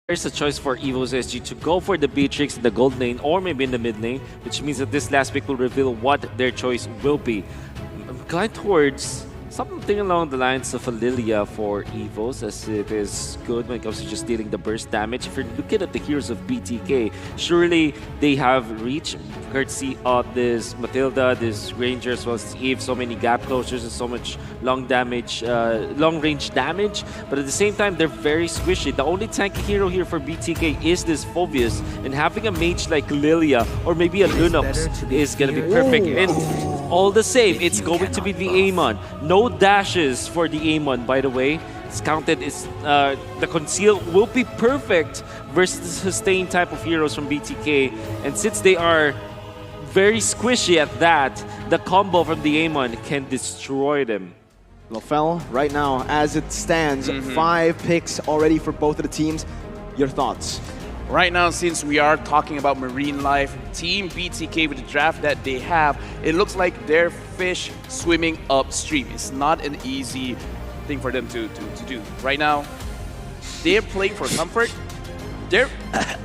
There's a choice for Evos SG to go for the Beatrix in the gold lane or maybe in the mid lane, which means that this last pick will reveal what their choice will be. I'm inclined towards something along the lines of a Lilia for Evos, as it is good when it comes to just dealing the burst damage. If you're looking at the heroes of BTK, surely they have reach, courtesy of this Matilda, this Ranger, as well as Eve, so many gap closures and so much long range damage. But at the same time, they're very squishy. The only tanky hero here for BTK is this Phobius, and having a mage like Lilia or maybe a Lunox is going to be perfect. And all the same, it's going to be the Amon. No dashes for the Amon, by the way. It's counted. The conceal will be perfect versus the sustain type of heroes from BTK. And since they are very squishy at that, the combo from the Amon can destroy them. Lofel, right now, as it stands, 5 picks already for both of the teams. Your thoughts? Right now, since we are talking about marine life, Team BTK with the draft that they have, it looks like they're fish swimming upstream. It's not an easy thing for them to do. Right now, they're playing for comfort.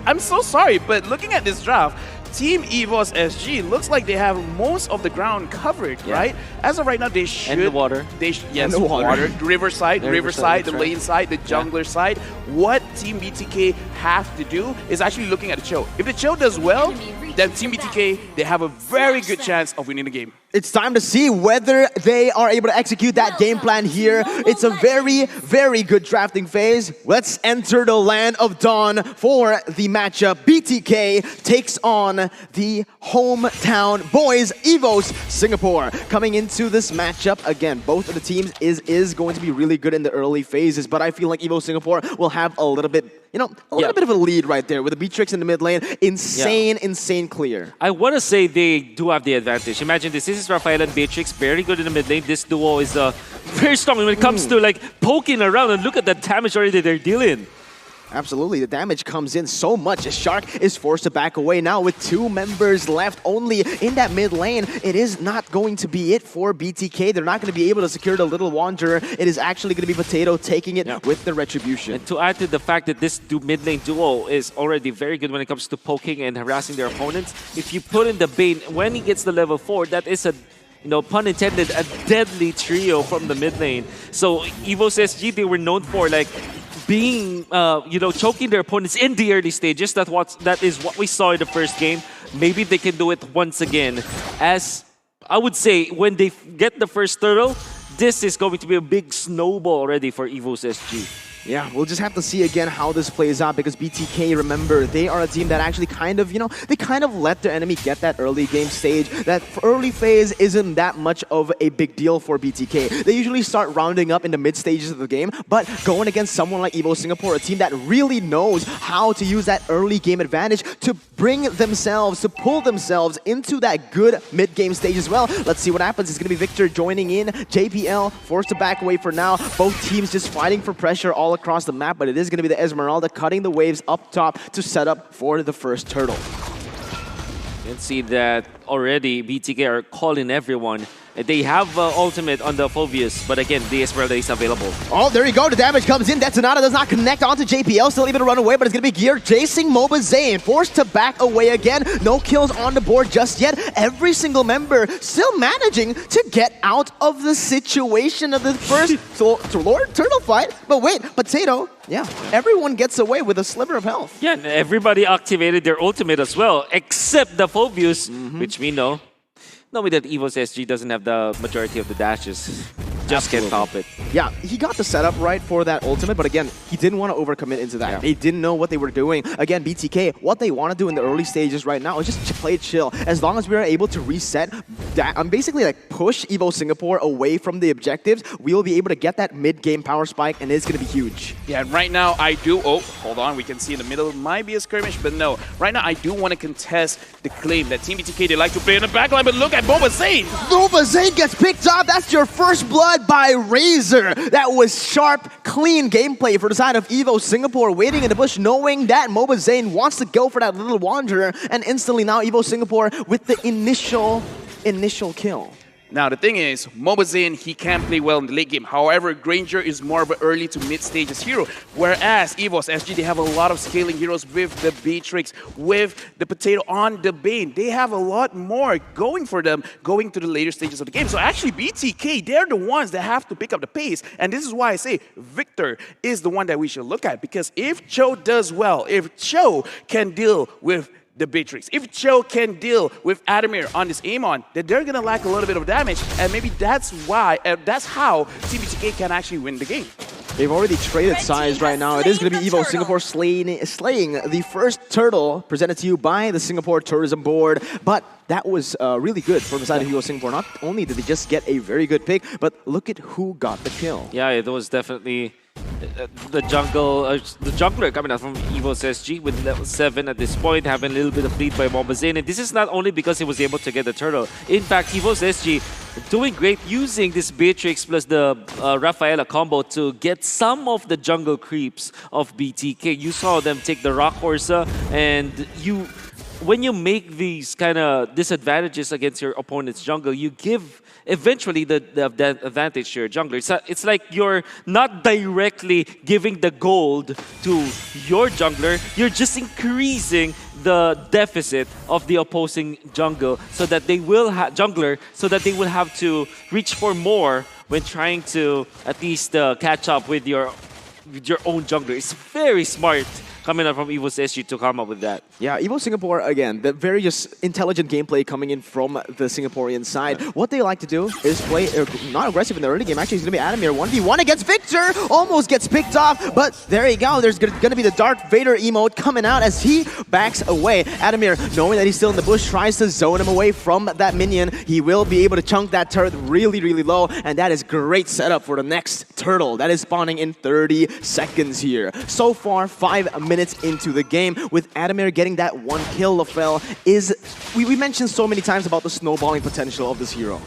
I'm so sorry, but looking at this draft, Team Evos SG looks like they have most of the ground covered, right? As of right now, they should. And the water. Yes, the water. Riverside, the lane side, the jungler side. What Team BTK have to do is actually looking at the Cho. If the Cho does well, then Team BTK, they have a very good chance of winning the game. It's time to see whether they are able to execute that game plan here. It's a very, very good drafting phase. Let's enter the land of Dawn for the matchup. BTK takes on the hometown boys, Evos Singapore. Coming into this matchup, again, both of the teams is going to be really good in the early phases, but I feel like Evos Singapore will have a little bit, a little bit of a lead right there with the Beatrix in the mid lane. Insane clear. I want to say they do have the advantage. Imagine this is Raphael and Beatrix, very good in the mid lane. This duo is very strong when it comes to like poking around, and look at the damage already they're dealing. Absolutely, the damage comes in so much as Shark is forced to back away now with 2 members left only in that mid lane. It is not going to be it for BTK. They're not going to be able to secure the Little Wanderer. It is actually going to be Potato taking it with the Retribution. And to add to the fact that this mid lane duo is already very good when it comes to poking and harassing their opponents, if you put in the Bane, when he gets the level 4, that is a pun intended, a deadly trio from the mid lane. So Evos SG, they were known for like being, choking their opponents in the early stages. That is what we saw in the first game. Maybe they can do it once again. As I would say, when they get the first turtle, this is going to be a big snowball already for Evos SG. Yeah, we'll just have to see again how this plays out, because BTK, remember, they are a team that actually they kind of let their enemy get that early game stage. That early phase isn't that much of a big deal for BTK. They usually start rounding up in the mid stages of the game, but going against someone like Evo Singapore, a team that really knows how to use that early game advantage to bring themselves, to pull themselves into that good mid game stage as well. Let's see what happens. It's going to be Victor joining in. JPL forced to back away for now. Both teams just fighting for pressure all across the map, but it is going to be the Esmeralda cutting the waves up top to set up for the first turtle. You can see that already BTK are calling everyone. They have ultimate on the Phobius, but again, the Esmeralda is available. Oh, there you go. The damage comes in. Detonata does not connect onto JPL. Still able to run away, but it's going to be Gear chasing Moba Zayn. Forced to back away again. No kills on the board just yet. Every single member still managing to get out of the situation of the first Lord Turtle fight. But wait, Potato, everyone gets away with a sliver of health. Yeah, and everybody activated their ultimate as well, except the Phobius, which we know. Knowing that Evos SG doesn't have the majority of the dashes, just can't top it. Yeah, he got the setup right for that ultimate, but again, he didn't want to overcommit into that. They didn't know what they were doing. Again, BTK, what they want to do in the early stages right now is just play chill. As long as we are able to reset, basically like push Evo Singapore away from the objectives, we'll be able to get that mid-game power spike, and it's going to be huge. Yeah, and right now I do, hold on, we can see in the middle, it might be a skirmish, but no. Right now I do want to contest the claim that Team BTK, they like to play in the backline, but look at Moba Zayn. Moba Zayn gets picked up. That's your first blood by Razor. That was sharp, clean gameplay for the side of Evo Singapore, waiting in the bush, knowing that Moba Zayn wants to go for that Little Wanderer, and instantly now Evo Singapore with the initial kill. Now, the thing is, Mobazin, he can play well in the late game. However, Granger is more of an early to mid-stages hero. Whereas Evos, SG, they have a lot of scaling heroes with the Beatrix, with the Potato on the Bane. They have a lot more going for them going to the later stages of the game. So actually, BTK, they're the ones that have to pick up the pace. And this is why I say Victor is the one that we should look at. Because if Cho does well, if Cho can deal with the Beatrix, if Cho can deal with Adamir on this Amon, then they're going to lack a little bit of damage. And maybe that's why, that's how Team BTK can actually win the game. They've already traded sides right now. It is going to be Evo Singapore slaying the first turtle presented to you by the Singapore Tourism Board. But that was really good from the side of Evo Singapore. Not only did they just get a very good pick, but look at who got the kill. Yeah, it was definitely the jungler coming out from Evos SG with level 7 at this point, having a little bit of lead by Mobazin. And this is not only because he was able to get the turtle. In fact, Evos SG doing great using this Beatrix plus the Rafaela combo to get some of the jungle creeps of BTK. You saw them take the Rock Ursa, and when you make these kind of disadvantages against your opponent's jungle, you give eventually the advantage to your jungler. It's like you're not directly giving the gold to your jungler, you're just increasing the deficit of the opposing jungle so that they will have to reach for more when trying to at least catch up with your own jungler. It's very smart coming up from Evos SG to come up with that. Yeah, Evo Singapore, again, the very just intelligent gameplay coming in from the Singaporean side. What they like to do is play not aggressive in the early game. Actually, it's going to be Adamir 1v1 against Victor. Almost gets picked off, but there you go. There's going to be the Darth Vader emote coming out as he backs away. Adamir, knowing that he's still in the bush, tries to zone him away from that minion. He will be able to chunk that turret really, really low, and that is great setup for the next turtle. That is spawning in 30 seconds here. So far, 5 minutes into the game, with Adamir getting that one kill. Lafel is, we mentioned so many times about the snowballing potential of this hero.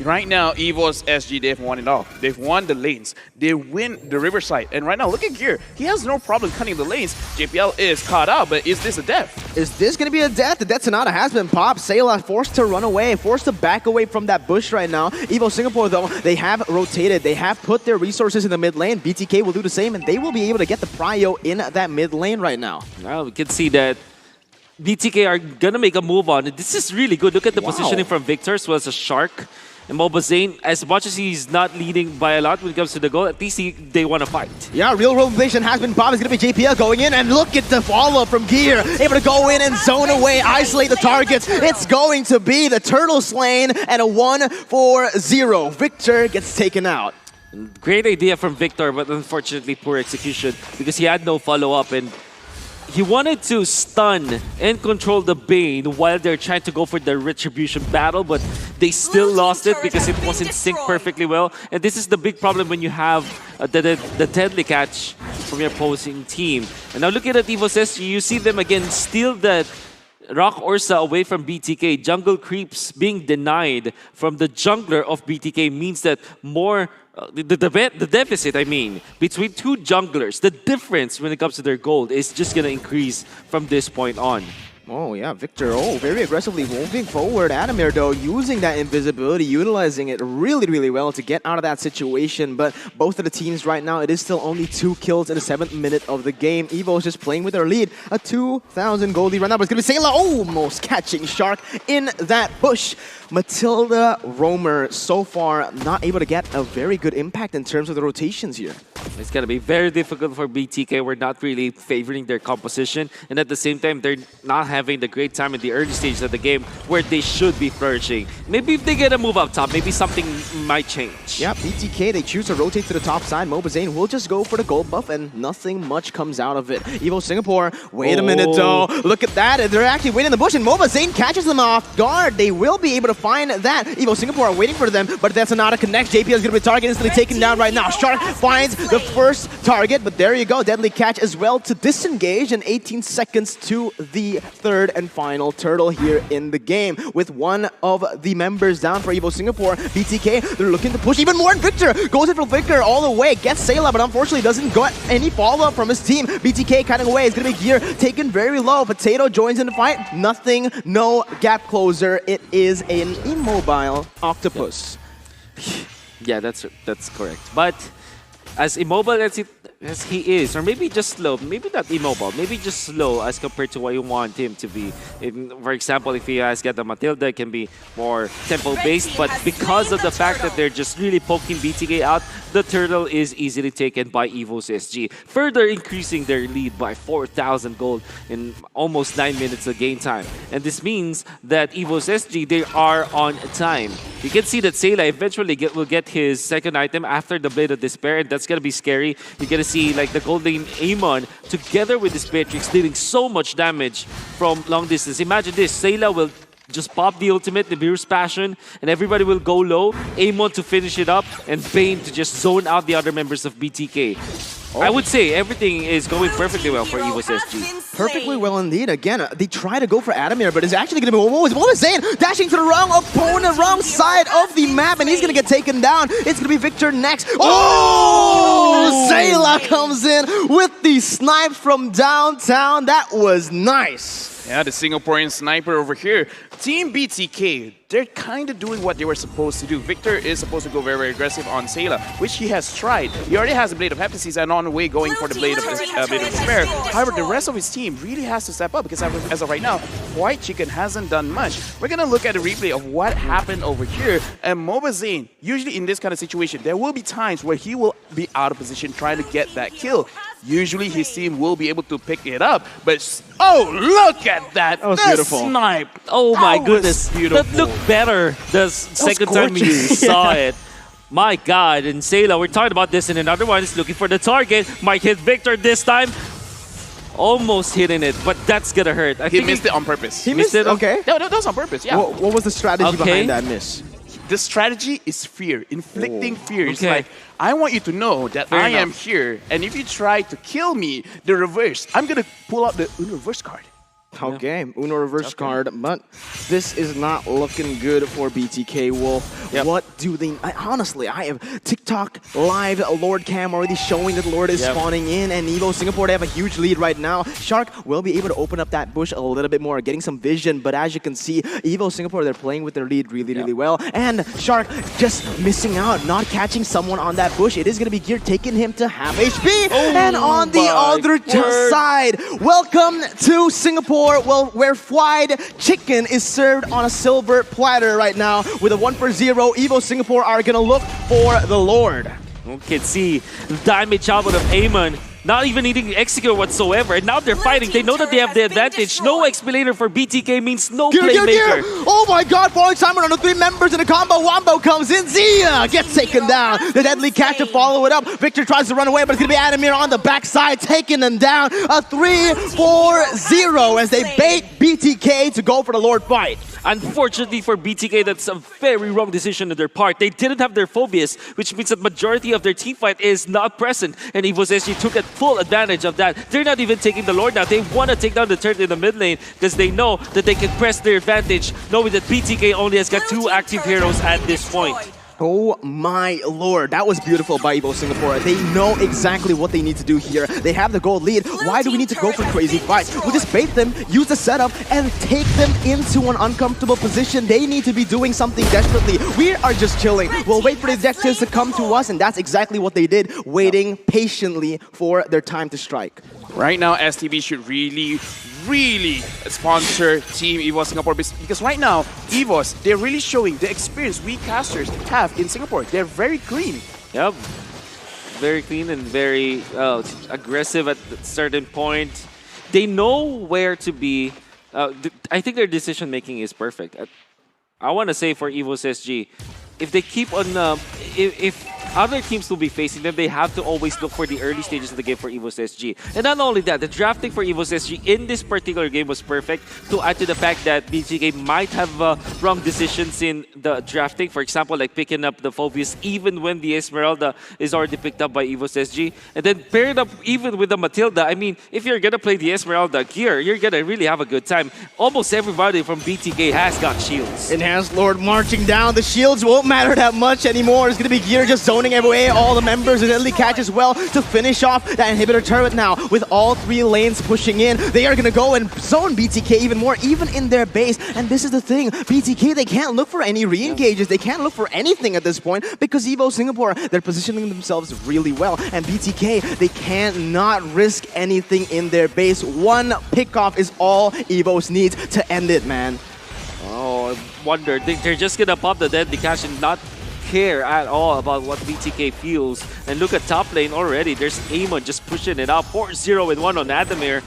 Right now, Evos SG, they've won it all. They've won the lanes. They win the Riverside. And right now, look at Gear. He has no problem cutting the lanes. JPL is caught out, but is this a death? Is this going to be a death? The Death Sonata has been popped. Sayla forced to run away, forced to back away from that bush right now. Evo Singapore, though, they have rotated. They have put their resources in the mid lane. BTK will do the same, and they will be able to get the prio in that mid lane right now. Now we can see that BTK are going to make a move on it. This is really good. Look at the positioning from Victor as well as a Shark. And Mobazin, as much as he's not leading by a lot when it comes to the goal, at least they want to fight. Yeah, real rotation has been popped. It's going to be JPL going in, and look at the follow-up from Gear. Able to go in and zone away, isolate the targets. It's going to be the Turtle slain and a 1-4-0. Victor gets taken out. Great idea from Victor, but unfortunately poor execution because he had no follow-up, and he wanted to stun and control the Bane while they're trying to go for the Retribution battle, but they still lost it because it wasn't synced perfectly well. And this is the big problem when you have the deadly catch from your opposing team. And now looking at Evos SG, you see them again steal that Rock Ursa away from BTK. Jungle creeps being denied from the jungler of BTK means that more the deficit, I mean, between two junglers, the difference when it comes to their gold is just going to increase from this point on. Oh, yeah, Victor, very aggressively moving forward. Adamir, though, using that invisibility, utilizing it really, really well to get out of that situation. But both of the teams right now, it is still only 2 kills in the 7th minute of the game. Evo is just playing with their lead. A 2,000 gold lead right now, but it's going to be Sayla almost catching Shark in that bush. Matilda Roamer, so far, not able to get a very good impact in terms of the rotations here. It's going to be very difficult for BTK. We're not really favoring their composition. And at the same time, they're not having the great time in the early stages of the game where they should be flourishing. Maybe if they get a move up top, maybe something might change. Yeah, BTK, they choose to rotate to the top side. Mobazin will just go for the gold buff, and nothing much comes out of it. Evo Singapore, wait a minute, though. Look at that. They're actually waiting in the bush, and Mobazin catches them off guard. They will be able to find that. Evo Singapore are waiting for them, but that's not a connect. JP is going to be targeted, instantly taken down right now. Shark finds the first target, but there you go. Deadly catch as well to disengage, and 18 seconds to the third and final turtle here in the game. With one of the members down for Evo Singapore, BTK, they're looking to push even more, and Victor goes in for Victor all the way, gets Sayla, but unfortunately doesn't get any follow-up from his team. BTK cutting away, it's gonna be gear taken very low. Potato joins in the fight, nothing, no gap closer. It is an immobile octopus. Yeah, that's correct. But as immobile as he is, or maybe just slow, maybe not immobile, maybe just slow as compared to what you want him to be. For example, if he has got the Matilda, it can be more tempo-based, but because of the fact that they're just really poking BTK out, the turtle is easily taken by Evos SG, further increasing their lead by 4,000 gold in almost 9 minutes of game time. And this means that Evos SG, they are on time. You can see that Sayla eventually will get his second item after the Blade of Despair, and that's gonna be scary. You're gonna see like the Golden Amon together with this Beatrix dealing so much damage from long distance. Imagine this, Sayla will just pop the ultimate, the Beerus Passion, and everybody will go low. Amon to finish it up, and Bane to just zone out the other members of BTK. I would say everything is going perfectly well for Evos SG. Perfectly well indeed. Again, they try to go for Adamir, but it's actually going to be what was Zane dashing to the wrong opponent, wrong side of the map, and he's going to get taken down. It's going to be Victor next. Oh! Sayla comes in with the snipe from downtown. That was nice. Yeah, the Singaporean sniper over here. Team BTK, they're kind of doing what they were supposed to do. Victor is supposed to go very, very aggressive on Sayla, which he has tried. He already has the Blade of Heptasis and on the way going for the Blade of Despair. However, the rest of his team really has to step up because as of right now, White Chicken hasn't done much. We're going to look at a replay of what happened over here. And Mobazane, usually in this kind of situation, there will be times where he will be out of position trying to get that kill. Usually his team will be able to pick it up, but oh, look at that! That was beautiful. Snipe! Oh my goodness, beautiful. that looked better the second time we saw it. My God, and Sayla, we're talking about this in another one, is looking for the target. Might hit Victor this time. Almost hitting it, but that's gonna hurt. He missed it on purpose. He missed it? Okay. No, that was on purpose, yeah. What was the strategy behind that miss? The strategy is fear, inflicting fear. It's Okay. like, I want you to know that Fair I enough. am here, and if you try to kill me, the reverse, I'm gonna pull out the reverse card. Okay, Uno reverse card, but this is not looking good for BTK Wolf. Yep. What do they... honestly, I have TikTok live Lord Cam already showing that Lord is spawning in, and Evo Singapore, they have a huge lead right now. Shark will be able to open up that bush a little bit more, getting some vision, but as you can see, Evo Singapore, they're playing with their lead really well, and Shark just missing out, not catching someone on that bush. It is going to be Gear taking him to half HP, and on the other side, welcome to Singapore. Well, where fried chicken is served on a silver platter right now. With a 1-for-0, Evo Singapore are gonna look for the Lord. You can see the damage output of Amon. Not even needing to execute whatsoever. And now they're fighting. They know that they have the advantage. No explainer for BTK means no playmaker. Oh my God, falling Simon on the 3 members in a combo. Wombo comes in. Zia gets taken down. The deadly catch to follow it up. Victor tries to run away, but it's going to be Adamir on the backside, taking them down. A 3-4-0 as they bait BTK to go for the Lord fight. Unfortunately for BTK, that's a very wrong decision on their part. They didn't have their phobias, which means that majority of their team fight is not present. And Evos SG took full advantage of that. They're not even taking the Lord now. They want to take down the turret in the mid lane because they know that they can press their advantage, knowing that BTK only has got 2 active heroes at this point. Oh my Lord, that was beautiful by Evo Singapore. They know exactly what they need to do here. They have the gold lead. Why do we need to go for crazy fights? We'll just bait them, use the setup, and take them into an uncomfortable position. They need to be doing something desperately. We are just chilling. We'll wait for the objectives to come to us, and that's exactly what they did, waiting patiently for their time to strike. Right now, STB should really sponsor Team Evos Singapore because right now, Evos, they're really showing the experience we casters have in Singapore. They're very clean. Yep. Very clean and very aggressive at a certain point. They know where to be. I think their decision making is perfect. I want to say for Evos SG, if they keep on, if other teams will be facing them, they have to always look for the early stages of the game for Evos SG. And not only that, the drafting for Evos SG in this particular game was perfect to add to the fact that BTK might have wrong decisions in the drafting. For example, like picking up the Phobius even when the Esmeralda is already picked up by Evos SG. And then paired up even with the Matilda. I mean, if you're going to play the Esmeralda gear, you're going to really have a good time. Almost everybody from BTK has got shields. Enhanced Lord marching down. The shields won't matter that much anymore. It's going to be Gear just zoning away all the members. And Deadly Catch as well to finish off that inhibitor turret now. With all 3 lanes pushing in, they are going to go and zone BTK even more, even in their base. And this is the thing. BTK, they can't look for any re-engages. They can't look for anything at this point because Evo Singapore, they're positioning themselves really well. And BTK, they cannot risk anything in their base. One pickoff is all Evos needs to end it, man. Oh, I wonder. They're just going to pop the Deadly Catch and not care at all about what BTK feels. And look at top lane already. There's Amon just pushing it up. 4-0 and 1 on Adamir.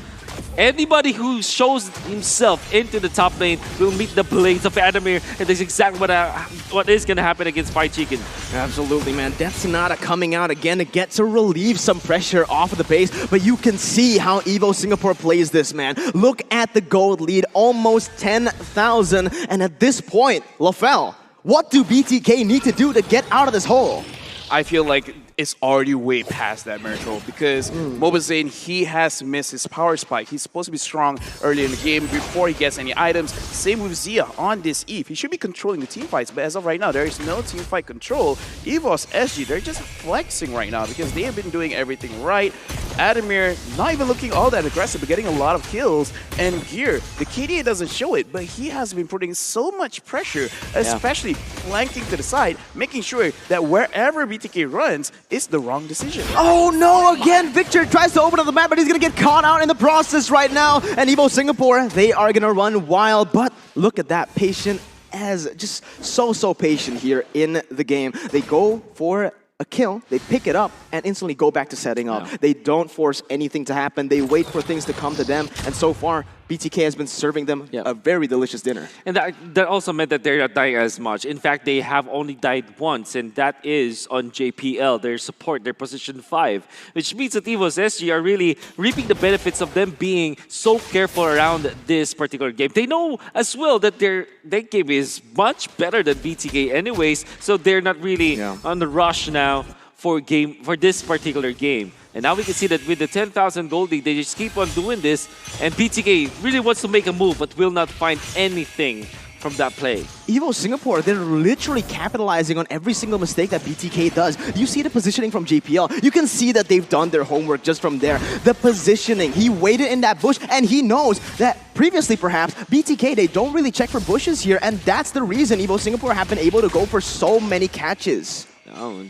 Anybody who shows himself into the top lane will meet the blades of Adamir, and that's exactly what is going to happen against Fight Chicken. Absolutely, man. Death Sonata coming out again to get to relieve some pressure off of the base, but you can see how Evo Singapore plays this, man. Look at the gold lead, almost 10,000, and at this point, LaFell, what do BTK need to do to get out of this hole? I feel like it's already way past that Miracle because Mobazane, he has missed his power spike. He's supposed to be strong early in the game before he gets any items. Same with Zia on this Eve. He should be controlling the team fights, but as of right now, there is no team fight control. Evos SG, they're just flexing right now because they have been doing everything right. Adamir, not even looking all that aggressive, but getting a lot of kills. And Gear, the KDA doesn't show it, but he has been putting so much pressure, especially flanking to the side, making sure that wherever BTK runs, it's the wrong decision. Oh no, again, Victor tries to open up the map, but he's gonna get caught out in the process right now. And Evo Singapore, they are gonna run wild, but look at that, patient as just so patient here in the game. They go for a kill, they pick it up, and instantly go back to setting up. Yeah. They don't force anything to happen. They wait for things to come to them, and so far, BTK has been serving them a very delicious dinner. And that also meant that they're not dying as much. In fact, they have only died once, and that is on JPL, their support, their position 5, which means that Evos SG are really reaping the benefits of them being so careful around this particular game. They know as well that their game is much better than BTK anyways, so they're not really on the rush now for this particular game. And now we can see that with the 10,000 gold lead, they just keep on doing this. And BTK really wants to make a move, but will not find anything from that play. Evo Singapore, they're literally capitalizing on every single mistake that BTK does. You see the positioning from JPL. You can see that they've done their homework just from there. The positioning, he waited in that bush, and he knows that previously perhaps, BTK, they don't really check for bushes here, and that's the reason Evo Singapore have been able to go for so many catches. Oh,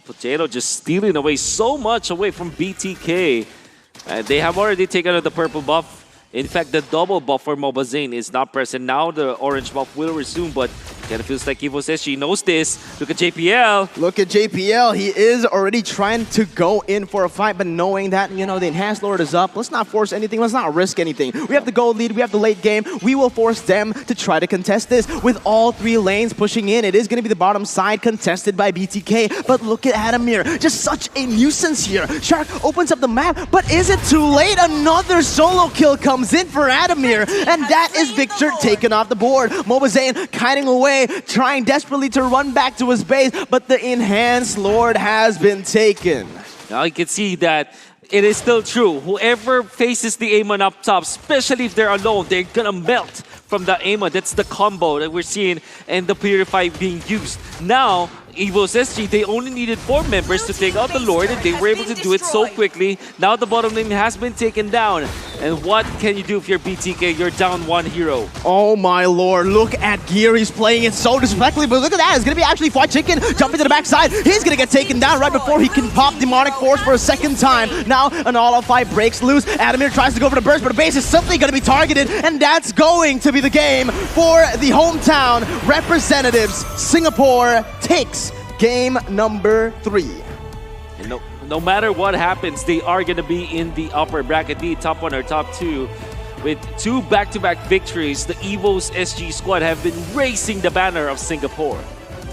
Potato just stealing away so much away from BTK. They have already taken out the purple buff. In fact, the double buff for Mobazane is not present. Now the orange buff will resume, but it kind of feels like Evos SG knows this. Look at JPL. Look at JPL. He is already trying to go in for a fight, but knowing that, you know, the Enhanced Lord is up. Let's not force anything. Let's not risk anything. We have the gold lead. We have the late game. We will force them to try to contest this with all 3 lanes pushing in. It is going to be the bottom side contested by BTK, but look at Adamir. Just such a nuisance here. Shark opens up the map, but is it too late? Another solo kill comes in for Adamir, and that is Victor taken off the board. Mobazane kiting away, trying desperately to run back to his base, but the Enhanced Lord has been taken. Now you can see that it is still true. Whoever faces the Amon up top, especially if they're alone, they're gonna melt from the Amon. That's the combo that we're seeing and the Purify being used. Now, Evos SG, they only needed 4 members to take out the Lord, and they were able to do it so quickly. Now the bottom lane has been taken down. And what can you do if you're BTK? You're down 1 hero. Oh my lord, look at Gear. He's playing it so disrespectfully, but look at that. It's going to be actually Fight Chicken jumping to the backside. He's going to get taken down right before he can pop Demonic Force for a second time. Now an all-out fight breaks loose. Adamir tries to go for the burst, but the base is simply going to be targeted, and that's going to be the game for the hometown representatives. Singapore takes game number 3. And no matter what happens, they are going to be in the upper bracket, the top 1 or top 2. With 2 back-to-back victories, the Evos SG squad have been racing the banner of Singapore.